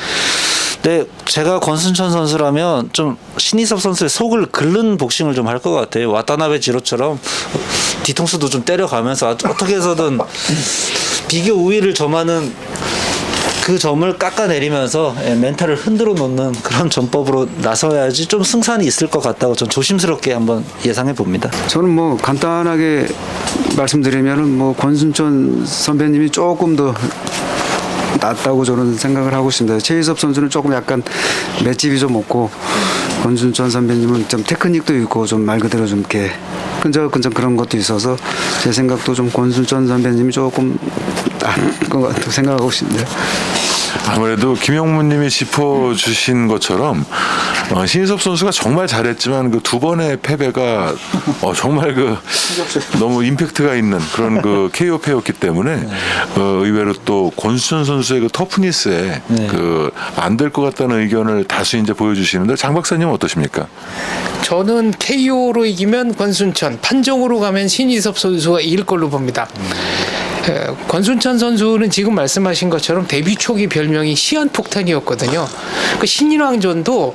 근데 제가 권순천 선수라면 좀 신희섭 선수의 속을 긁는 복싱을 좀 할 것 같아요. 와타나베 지로처럼 뒤통수도 좀 때려가면서 어떻게 해서든 비교 우위를 점하는 그 점을 깎아내리면서 멘탈을 흔들어 놓는 그런 전법으로 나서야지 좀 승산이 있을 것 같다고 전 조심스럽게 한번 예상해 봅니다. 저는 뭐 간단하게 말씀드리면은 뭐 권순천 선배님이 조금 더 낫다고 저는 생각을 하고 있습니다. 최희섭 선수는 조금 약간 맷집이 좀 없고, 권순천 선배님은 좀 테크닉도 있고 좀 말 그대로 좀 이렇게 끈적끈적 그런 것도 있어서 제 생각도 좀 권순천 선배님이 조금 나을 것 같다고 생각하고 있습니다. 아무래도 김영문님이 짚어주신 것처럼 신희섭 선수가 정말 잘했지만 그 2번의 패배가 정말 그 너무 임팩트가 있는 그런 그 KO 패였기 때문에 의외로 또 권순천 선수의 그 터프니스에 그 안 될 것 같다는 의견을 다수 이제 보여주시는데, 장 박사님은 어떠십니까? 저는 KO로 이기면 권순천, 판정으로 가면 신희섭 선수가 이길 걸로 봅니다. 권순찬 선수는 지금 말씀하신 것처럼 데뷔 초기 별명이 시한폭탄이었거든요. 그 신인왕전도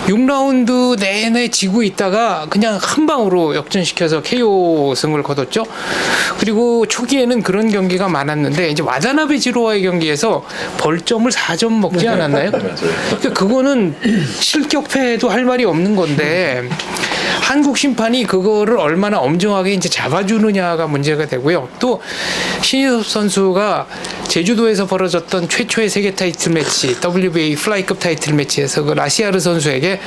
6라운드 내내 지고 있다가 그냥 한 방으로 역전시켜서 KO 승을 거뒀죠. 그리고 초기에는 그런 경기가 많았는데 이제 와다나베 지로와의 경기에서 벌점을 4점 먹지 않았나요? 그러니까 그거는 실격패도 할 말이 없는 건데 한국 심판이 그거를 얼마나 엄정하게 이제 잡아주느냐가 문제가 되고요. 또 신희섭 선수가 제주도에서 벌어졌던 최초의 세계 타이틀 매치 WBA 플라이급 타이틀 매치에서 그 라시아르 선수에게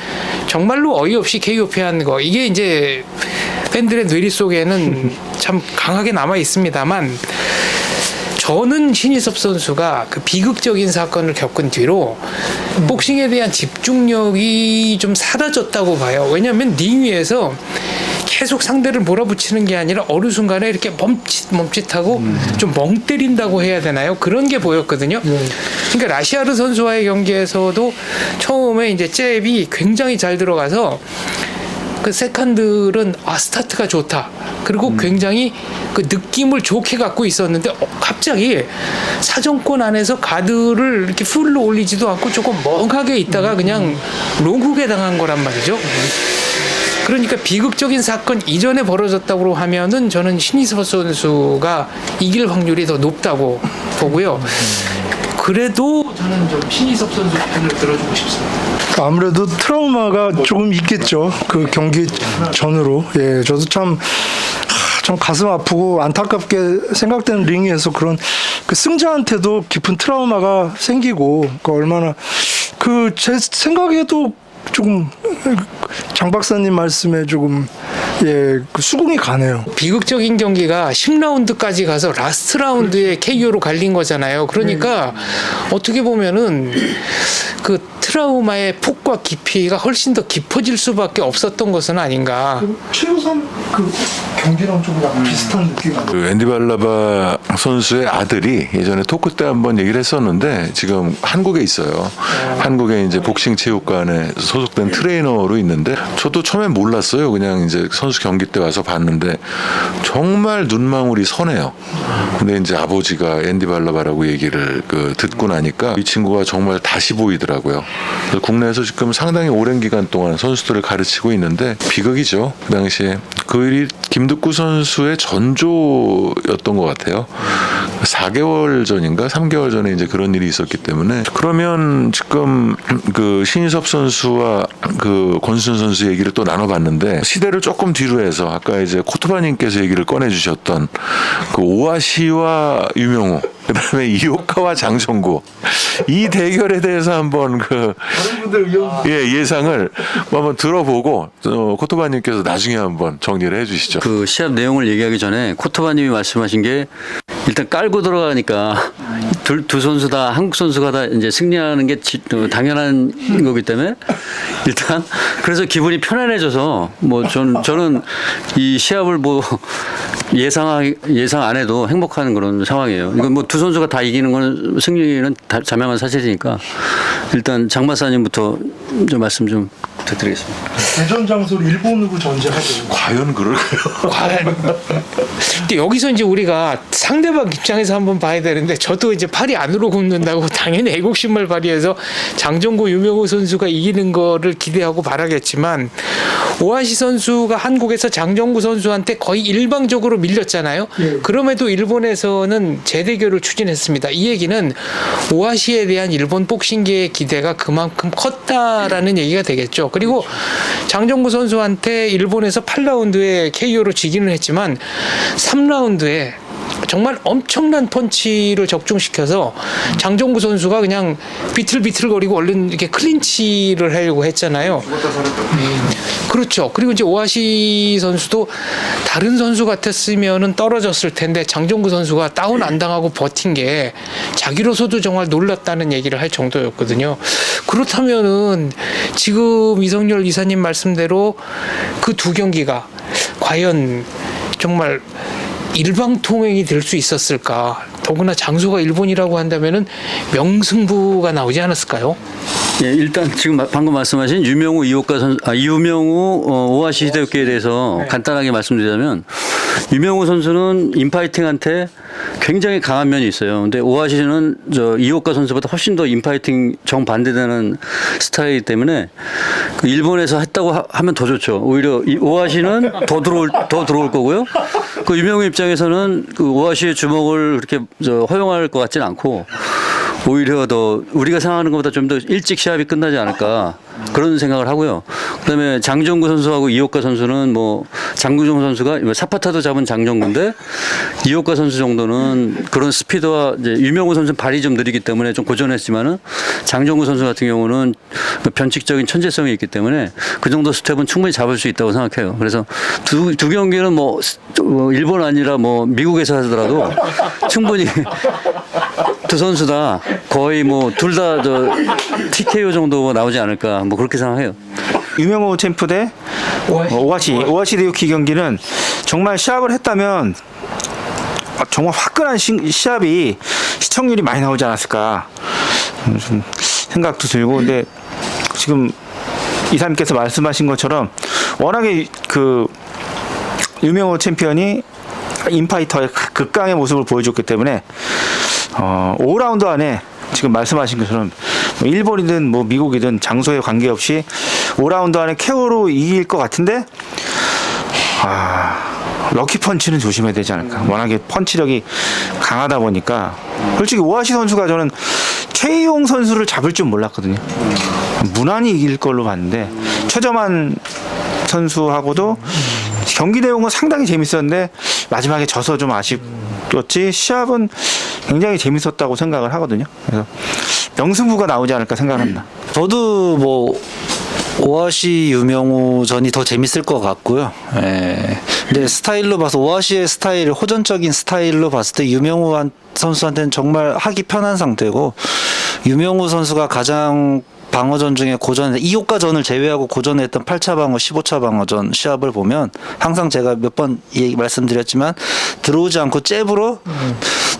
정말로 어이없이 KO 패한 거, 이게 이제 팬들의 뇌리 속에는 참 강하게 남아 있습니다만, 저는 신희섭 선수가 그 비극적인 사건을 겪은 뒤로 복싱에 대한 집중력이 좀 사라졌다고 봐요. 왜냐하면 링 위에서 계속 상대를 몰아붙이는 게 아니라 어느 순간에 이렇게 멈칫하고 좀 멍 때린다고 해야 되나요? 그런 게 보였거든요. 그러니까 라시아르 선수와의 경기에서도 처음에 이제 잽이 굉장히 잘 들어가서 그 세컨들은 스타트가 좋다. 그리고 굉장히 그 느낌을 좋게 갖고 있었는데 갑자기 사정권 안에서 가드를 이렇게 풀로 올리지도 않고 조금 멍하게 있다가 그냥 롱훅에 당한 거란 말이죠. 그러니까 비극적인 사건 이전에 벌어졌다고 하면은 저는 신희섭 선수가 이길 확률이 더 높다고 보고요. 그래도 저는 좀 신희섭 선수 편을 들어주고 싶습니다. 아무래도 트라우마가 조금 있겠죠. 그 경기 전으로. 예, 저도 참 가슴 아프고 안타깝게 생각되는 링에서 그런 그 승자한테도 깊은 트라우마가 생기고, 그 얼마나 그 제 생각에도 조금 장 박사님 말씀에 조금 그 수긍이 가네요. 비극적인 경기가 10라운드까지 가서 라스트 라운드에 KO로 갈린 거잖아요. 그러니까 어떻게 보면은 그 트라우마의 폭과 깊이가 훨씬 더 깊어질 수밖에 없었던 것은 아닌가. 최우선 그 경기랑 좀 약간 비슷한 느낌. 그 앤디 발라바 선수의 아들이 예전에 토크 때 한번 얘기를 했었는데 지금 한국에 있어요. 한국에 이제 복싱 체육관에 소속된 트레이너로 있는데, 저도 처음엔 몰랐어요. 그냥 이제 선수 경기 때 와서 봤는데 정말 눈망울이 선해요. 근데 이제 아버지가 앤디 발라바라고 얘기를 듣고 나니까 이 친구가 정말 다시 보이더라고요. 그래서 국내에서 지금 상당히 오랜 기간 동안 선수들을 가르치고 있는데 비극이죠. 그 당시에 그 일이 김득구 선수의 전조였던 것 같아요. 4개월 전인가 3개월 전에 이제 그런 일이 있었기 때문에, 그러면 지금 그 신희섭 선수와 그 권순찬 선수 얘기를 또 나눠봤는데, 시대를 조금 뒤로 해서 아까 이제 코토바님께서 얘기를 꺼내주셨던 그 오아시와 유명우, 그다음에 이오카와 장정구, 이 대결에 대해서 한번 예상을 한번 들어보고 코토바님께서 나중에 한번 정리를 해주시죠. 그 시합 내용을 얘기하기 전에 코토바님이 말씀하신 게, 일단 깔고 들어가니까 두 선수 다 한국 선수가 다 이제 승리하는 게 당연한 거기 때문에 일단 그래서 기분이 편안해져서 뭐 저는 이 시합을 뭐 예상 안 해도 행복한 그런 상황이에요. 이건 뭐 두 선수가 다 이기는 건 승리는 자명한 사실이니까 일단 장 박사님부터 좀 말씀 좀 부탁드리겠습니다. 대전 장소를 일본으로 전제하죠. 과연 그럴까요? 근데 여기서 이제 우리가 상대방 입장에서 한번 봐야 되는데, 저도 이제 팔이 안으로 굽는다고 당연히 애국심을 발휘해서 장정구 유명우 선수가 이기는 거를 기대하고 바라겠지만, 오아시 선수가 한국에서 장정구 선수한테 거의 일방적으로 밀렸잖아요. 그럼에도 일본에서는 재대결을 추진했습니다. 이 얘기는 오아시에 대한 일본 복싱계의 기대가 그만큼 컸다라는 얘기가 되겠죠. 그리고 장정구 선수한테 일본에서 8라운드에 KO로 지기는 했지만 3라운드에 정말 엄청난 펀치를 적중시켜서 장정구 선수가 그냥 비틀비틀거리고 얼른 이렇게 클린치를 하려고 했잖아요. 그렇죠. 그리고 이제 오아시 선수도 다른 선수 같았으면은 떨어졌을 텐데 장정구 선수가 다운 안 당하고 버틴 게 자기로서도 정말 놀랐다는 얘기를 할 정도였거든요. 그렇다면은 지금 이성열 이사님 말씀대로 그 두 경기가 과연 정말 일방통행이 될 수 있었을까? 더구나 장소가 일본이라고 한다면은 명승부가 나오지 않았을까요? 예, 일단 지금 방금 말씀하신 유명우 오아시 히데요키에 대해서 간단하게 말씀드리자면 유명우 선수는 인파이팅한테 굉장히 강한 면이 있어요. 근데 오아시는 이오카 선수보다 훨씬 더 인파이팅 정반대되는 스타일이기 때문에 그 일본에서 했다고 하면 더 좋죠. 오히려 이 오아시는 더 들어올 거고요. 그 유명우 입장에서는 그 오아시의 주목을 그렇게 허용할 것 같지는 않고 오히려 더 우리가 생각하는 것보다 좀 더 일찍 시합이 끝나지 않을까 그런 생각을 하고요. 그다음에 장정구 선수하고 이오카 선수는 뭐 장구종 선수가 사파타도 잡은 장정구인데 이오카 선수 정도는 그런 스피드와 이제 유명우 선수는 발이 좀 느리기 때문에 좀 고전했지만은 장정구 선수 같은 경우는 변칙적인 천재성이 있기 때문에 그 정도 스텝은 충분히 잡을 수 있다고 생각해요. 그래서 두 경기는 뭐 일본 아니라 뭐 미국에서 하더라도 충분히 두 선수 다 거의 뭐 둘 다 TKO 정도 나오지 않을까 뭐 그렇게 생각해요. 유명호 챔프 대 오아시 히데요키 경기는 정말 시합을 했다면 정말 화끈한 시합이 시청률이 많이 나오지 않았을까 좀 생각도 들고, 근데 지금 이사님께서 말씀하신 것처럼 워낙에 그 유명호 챔피언이 인파이터의 극강의 모습을 보여줬기 때문에 5라운드 안에 지금 말씀하신 것처럼 일본이든 뭐 미국이든 장소에 관계없이 5라운드 안에 KO로 이길 것 같은데 럭키 펀치는 조심해야 되지 않을까. 워낙에 펀치력이 강하다 보니까 솔직히 오아시 선수가 저는 최이용 선수를 잡을 줄 몰랐거든요. 무난히 이길 걸로 봤는데 최저만 선수하고도 경기 내용은 상당히 재밌었는데 마지막에 져서 좀 아쉽었지 시합은 굉장히 재밌었다고 생각을 하거든요. 그래서 명승부가 나오지 않을까 생각합니다. 저도 뭐 오아시 유명우 전이 더 재밌을 것 같고요. 예. 근데 스타일로 봐서 오아시의 스타일, 호전적인 스타일로 봤을 때 유명우 선수한테는 정말 하기 편한 상태고, 유명우 선수가 가장 방어전 중에 고전에 2호가 전을 제외하고 고전했던 8차 방어, 15차 방어전 시합을 보면 항상 제가 몇 번 말씀드렸지만 들어오지 않고 잽으로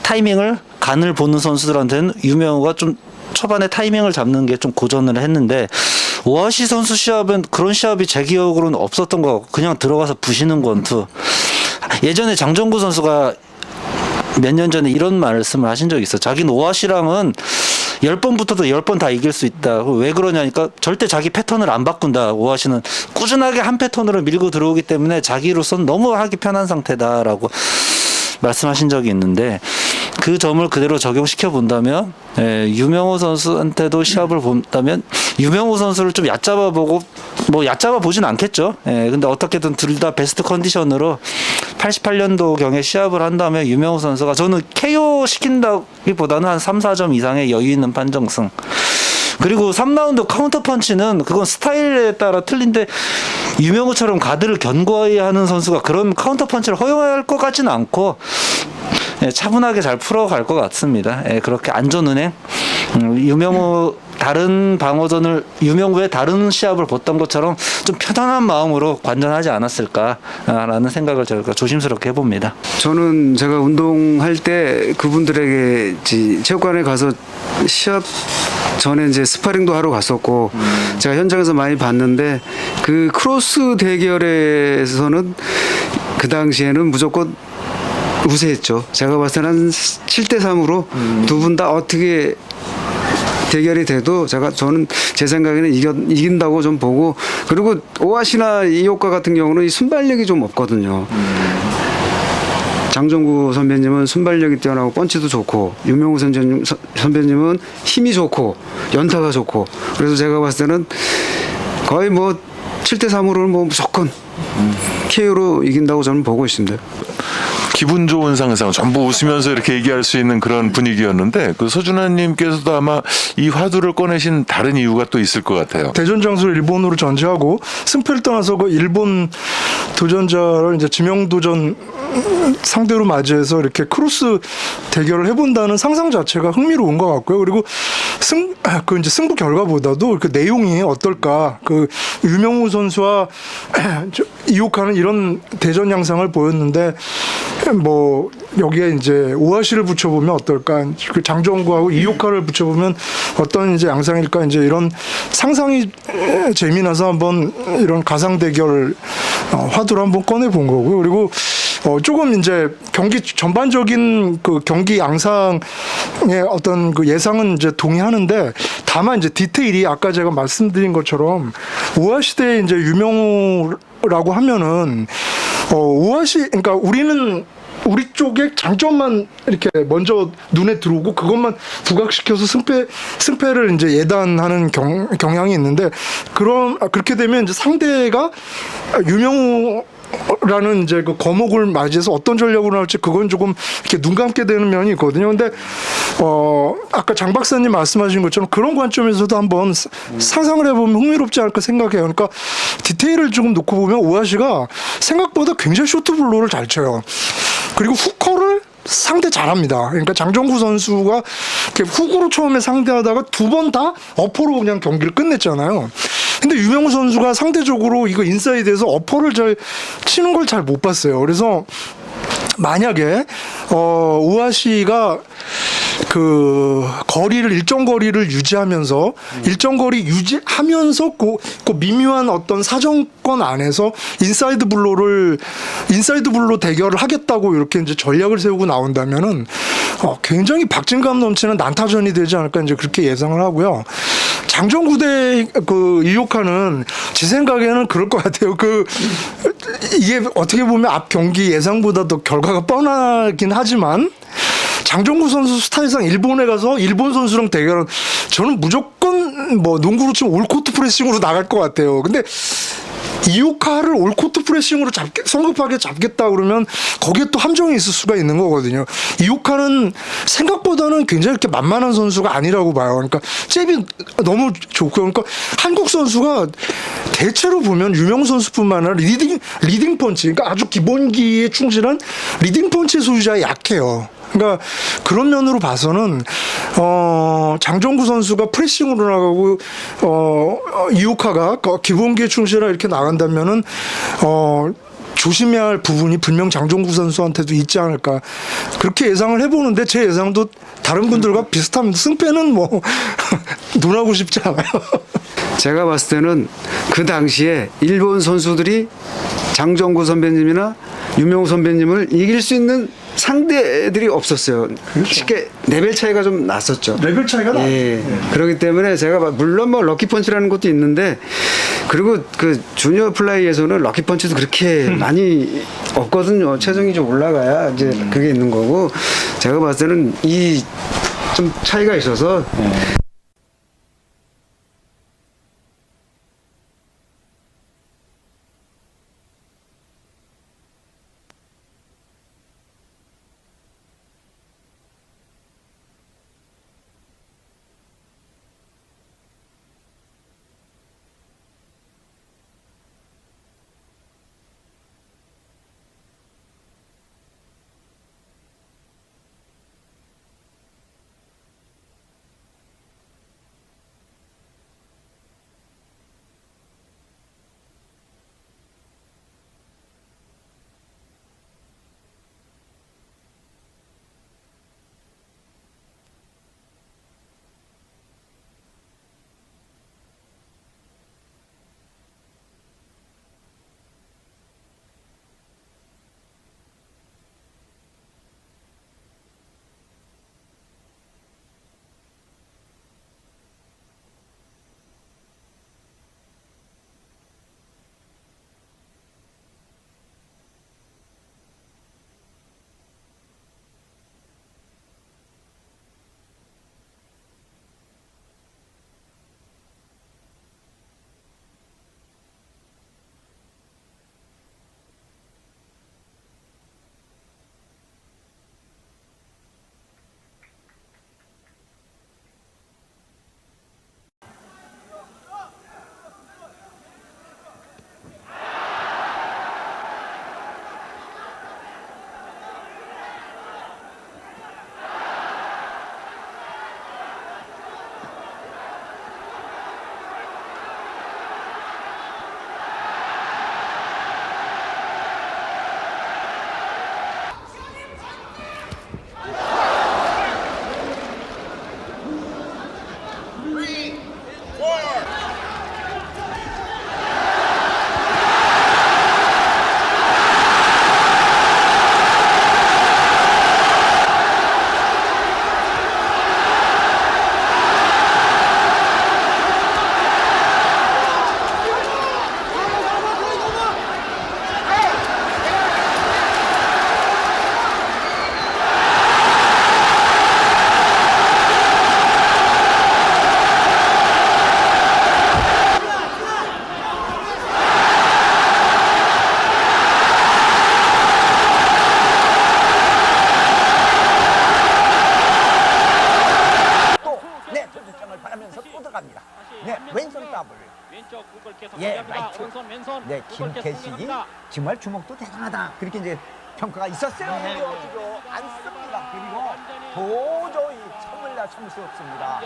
타이밍을 간을 보는 선수들한테는 유명우가 좀 초반에 타이밍을 잡는 게 좀 고전을 했는데, 오아시 선수 시합은 그런 시합이 제 기억으로는 없었던 거 같고 그냥 들어가서 부시는 권투. 예전에 장정구 선수가 몇 년 전에 이런 말씀을 하신 적이 있어. 자기는 오아시랑은 10번 붙어도 10번 다 이길 수 있다. 왜 그러냐니까 절대 자기 패턴을 안 바꾼다. 오아시는 꾸준하게 한 패턴으로 밀고 들어오기 때문에 자기로서는 너무 하기 편한 상태다라고 말씀하신 적이 있는데, 그 점을 그대로 적용시켜 본다면 유명호 선수한테도 시합을 본다면 유명호 선수를 좀 얕잡아 보고, 뭐 얕잡아 보진 않겠죠. 근데 어떻게든 둘 다 베스트 컨디션으로 88년도 경에 시합을 한다면 유명호 선수가, 저는 KO 시킨다기보다는 한 3, 4점 이상의 여유 있는 판정승. 그리고 3라운드 카운터 펀치는 그건 스타일에 따라 틀린데 유명호처럼 가드를 견고히 하는 선수가 그런 카운터 펀치를 허용할 것 같지는 않고 차분하게 잘 풀어갈 것 같습니다. 그렇게 안전운행, 유명호 다른 방어전을 유명우의 다른 시합을 봤던 것처럼 좀 편안한 마음으로 관전하지 않았을까라는 생각을 제가 조심스럽게 해봅니다. 저는 제가 운동할 때 그분들에게 체육관에 가서 시합 전에 이제 스파링도 하러 갔었고 제가 현장에서 많이 봤는데, 그 크로스 대결에서는 그 당시에는 무조건 우세했죠. 제가 봤을 때는 한 7대 3으로 두 분 다 어떻게 대결이 돼도 저는 제 생각에는 이긴다고 좀 보고, 그리고 오아시나 이오카 같은 경우는 이 순발력이 좀 없거든요. 장정구 선배님은 순발력이 뛰어나고 펀치도 좋고, 유명우 선배님은 힘이 좋고 연타가 좋고, 그래서 제가 봤을 때는 거의 뭐 7대 3으로는 뭐 무조건 KO로 이긴다고 저는 보고 있습니다. 기분 좋은 상상, 전부 웃으면서 이렇게 얘기할 수 있는 그런 분위기였는데, 그 서준환님께서도 아마 이 화두를 꺼내신 다른 이유가 또 있을 것 같아요. 대전 장소를 일본으로 전지하고 승패를 떠나서 그 일본 도전자를 이제 지명 도전 상대로 맞이해서 이렇게 크로스 대결을 해본다는 상상 자체가 흥미로운 것 같고요. 그리고 그 이제 승부 결과보다도 그 내용이 어떨까. 그 유명우 선수와 이옥하는 이런 대전 양상을 보였는데 뭐 여기에 이제 오아시를 붙여보면 어떨까. 그 장정구하고 이옥하를 붙여보면 어떤 이제 양상일까. 이제 이런 상상이 재미나서 한번 이런 가상 대결 화두를 한번 꺼내 본 거고요. 그리고 조금 이제 경기 전반적인 그 경기 양상의 어떤 그 예상은 이제 동의하는데 다만 이제 디테일이 아까 제가 말씀드린 것처럼 오아시대의 이제 유명우라고 하면은 오아시 그러니까 우리 쪽의 장점만 이렇게 먼저 눈에 들어오고 그것만 부각시켜서 승패를 이제 예단하는 경향이 있는데 그렇게 되면 이제 상대가 유명우라는 이제 그 거목을 맞이해서 어떤 전략으로 나올지 그건 조금 이렇게 눈 감게 되는 면이 있거든요. 근데 아까 장 박사님 말씀하신 것처럼 그런 관점에서도 한번 상상을 해보면 흥미롭지 않을까 생각해요. 그러니까 디테일을 조금 놓고 보면 오아시가 생각보다 굉장히 쇼트블로를 잘 쳐요. 그리고 후커를 상대 잘합니다. 그러니까 장정구 선수가 이렇게 훅으로 처음에 상대하다가 두 번 다 어퍼로 그냥 경기를 끝냈잖아요. 근데 유명우 선수가 상대적으로 이거 인사이드에서 어퍼를 잘 치는 걸 잘 못 봤어요. 그래서 만약에 오아시가 그 거리를 일정 거리를 유지하면서 일정 거리 유지하면서 그 미묘한 어떤 사정권 안에서 인사이드 블로 대결을 하겠다고 이렇게 이제 전략을 세우고 나온다면은 굉장히 박진감 넘치는 난타전이 되지 않을까 이제 그렇게 예상을 하고요. 장정구대 그 이옥하는 제 생각에는 그럴 것 같아요. 이게 어떻게 보면 앞 경기 예상보다 더 결과가 뻔하긴 하지만 장정구 선수 스타일상 일본에 가서 일본 선수랑 대결은 저는 무조건 뭐 농구로 치면 올코트 프레싱으로 나갈 것 같아요. 근데 이오카를 올코트 프레싱으로 성급하게 잡겠다 그러면 거기에 또 함정이 있을 수가 있는 거거든요. 이오카는 생각보다는 굉장히 이렇게 만만한 선수가 아니라고 봐요. 그러니까 잽이 너무 좋고요. 그러니까 한국 선수가 대체로 보면 유명 선수뿐만 아니라 리딩 펀치, 그러니까 아주 기본기에 충실한 리딩 펀치 소유자에 약해요. 그러니까 그런 면으로 봐서는 장정구 선수가 프레싱으로 나가고 이오카가 기본기에 충실하게 이렇게 나간다면은 조심해야 할 부분이 분명 장정구 선수한테도 있지 않을까 그렇게 예상을 해보는데 제 예상도 다른 분들과 비슷합니다. 승패는 뭐 논하고 싶지 않아요. 제가 봤을 때는 그 당시에 일본 선수들이 장정구 선배님이나 유명우 선배님을 이길 수 있는 상대들이 없었어요. 그렇죠. 쉽게 레벨 차이가 좀 났었죠. 레벨 차이가 나요. 예. 그렇기 때문에 제가 물론 뭐 럭키 펀치라는 것도 있는데 그리고 그 주니어 플라이에서는 럭키 펀치도 그렇게 많이 없거든요. 체중이 좀 올라가야 이제 그게 있는 거고 제가 봤을 때는 이 좀 차이가 있어서. 오른손 더블. 왼쪽 구글 계속 예, 공략합니다. 라이트. 오른손 왼손. 네, 구글 계속 김태식이 공략합니다. 정말 주먹도 대단하다. 그렇게 이제 평가가 있었어요. 네. 이어지죠 않습니다. 그리고 도저히 참을 수 없습니다.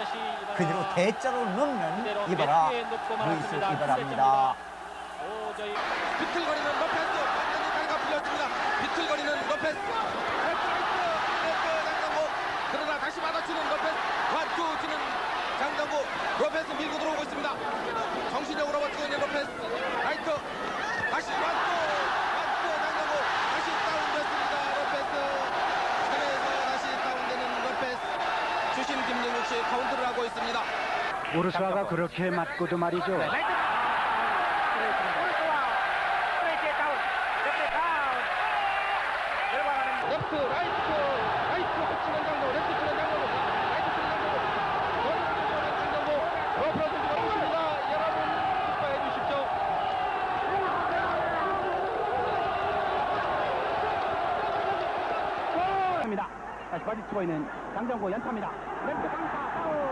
그대로 대자로 넣는 이바라 루이스 이바라입니다. 도저히 비틀거리는 로페스 완전히 다리가 풀렸습니다. 비틀거리는 로페스. 레프트 장정구. 그러나 다시 받아치는 로페스. 완투 치는 장정구. 로페스 밀고 들어오고 있습니다. 정신력으로 버티고 있는 로페스. 라이트. 다시 완투 장정구. 다시 다운됐습니다. 로페스. 차례에서 다시 다운되는 로페스. 주심 김정국 씨 카운트를 하고 있습니다. 오르수아가 그렇게 맞고도 말이죠. 레프트 라이트 치는 장정 레프트 치는 장정 라이트 치는 장정 오른쪽 치는 장정 러프로 던지고 있습니다. 여러분 축하해 주십시오. 다시 바디치고 있는 장정구 연타입니다. 왼쪽 강타 파울.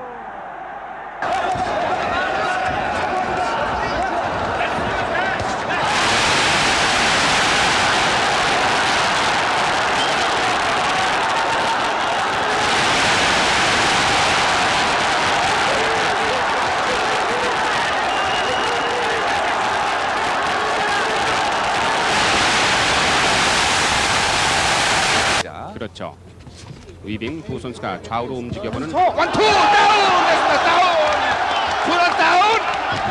그렇죠. 위빙 두 선수가 좌우로 움직여보는 원투 다운 됐습니다. 다운.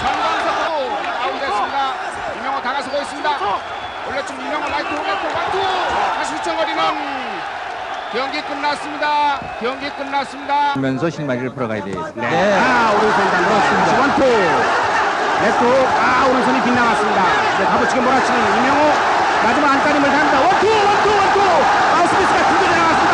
전광석으로 다운됐습니다. 이명호 다가서고 있습니다. 올려준 이명호 라이트 원투 다시 휘청거리는 경기 끝났습니다. 면서 신마리를 풀어가야 돼. 오른손 다 넣었습니다. 원투 레프트 오른손이 빗나갔습니다. 가부치게 몰아치는 이명호 마지막 안따림을 갑니다. 원투 스미스가 두개 나갔습니다.